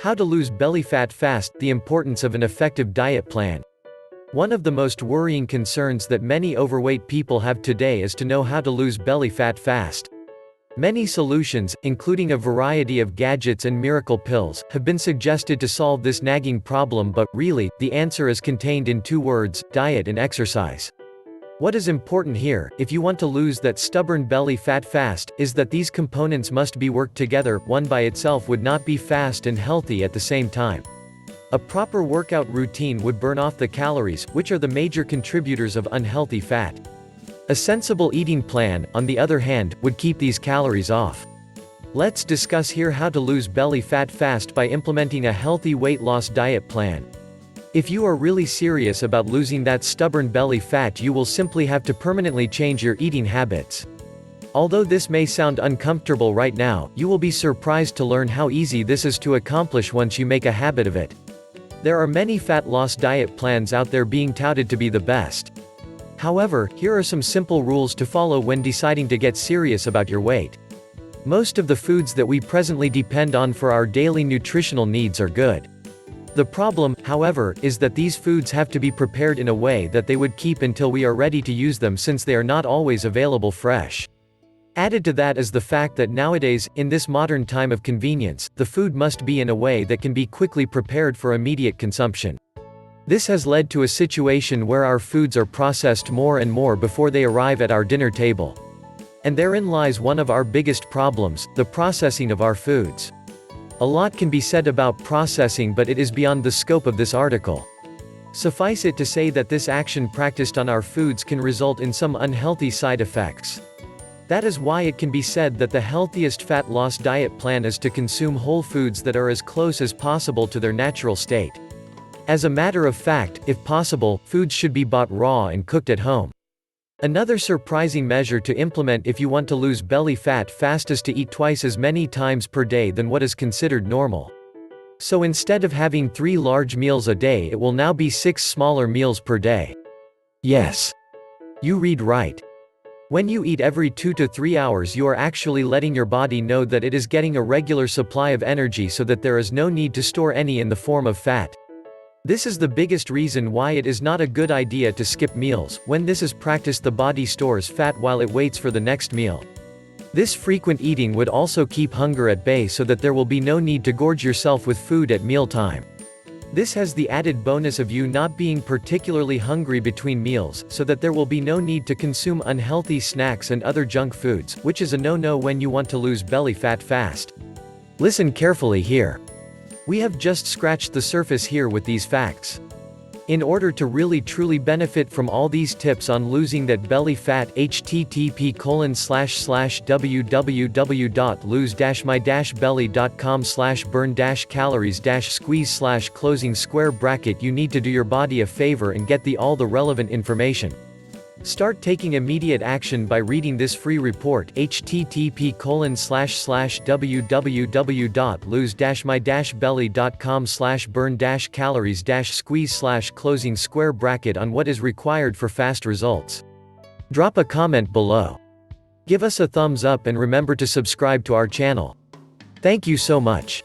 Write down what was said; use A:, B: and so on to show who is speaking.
A: How to lose belly fat fast, the importance of an effective diet plan. One of the most worrying concerns that many overweight people have today is to know how to lose belly fat fast. Many solutions, including a variety of gadgets and miracle pills, have been suggested to solve this nagging problem, but, really, the answer is contained in two words: diet and exercise. What is important here, if you want to lose that stubborn belly fat fast, is that these components must be worked together. One by itself would not be fast and healthy at the same time. A proper workout routine would burn off the calories, which are the major contributors of unhealthy fat. A sensible eating plan, on the other hand, would keep these calories off. Let's discuss here how to lose belly fat fast by implementing a healthy weight loss diet plan. If you are really serious about losing that stubborn belly fat, you will simply have to permanently change your eating habits. Although this may sound uncomfortable right now, you will be surprised to learn how easy this is to accomplish once you make a habit of it. There are many fat loss diet plans out there being touted to be the best. However, here are some simple rules to follow when deciding to get serious about your weight. Most of the foods that we presently depend on for our daily nutritional needs are good. The problem, however, is that these foods have to be prepared in a way that they would keep until we are ready to use them, since they are not always available fresh. Added to that is the fact that nowadays, in this modern time of convenience, the food must be in a way that can be quickly prepared for immediate consumption. This has led to a situation where our foods are processed more and more before they arrive at our dinner table. And therein lies one of our biggest problems: the processing of our foods. A lot can be said about processing, but it is beyond the scope of this article. Suffice it to say that this action practiced on our foods can result in some unhealthy side effects. That is why it can be said that the healthiest fat loss diet plan is to consume whole foods that are as close as possible to their natural state. As a matter of fact, if possible, foods should be bought raw and cooked at home. Another surprising measure to implement if you want to lose belly fat fast is to eat twice as many times per day than what is considered normal. So instead of having 3 large meals a day, it will now be 6 smaller meals per day. Yes. You read right. When you eat every 2 to 3 hours, you are actually letting your body know that it is getting a regular supply of energy, so that there is no need to store any in the form of fat. This is the biggest reason why it is not a good idea to skip meals. When this is practiced, the body stores fat while it waits for the next meal. This frequent eating would also keep hunger at bay, so that there will be no need to gorge yourself with food at mealtime. This has the added bonus of you not being particularly hungry between meals, so that there will be no need to consume unhealthy snacks and other junk foods, which is a no-no when you want to lose belly fat fast. Listen carefully here. We have just scratched the surface here with these facts. In order to really truly benefit from all these tips on losing that belly fat, http://www.lose-mybelly.com/burn-calories-squeeze/closing square bracket, you need to do your body a favor and get all the relevant information. Start taking immediate action by reading this free report: http://www.lose-my-belly.com/burn-calories-squeeze/closing square bracket on what is required for fast results. Drop a comment below. Give us a thumbs up and remember to subscribe to our channel. Thank you so much.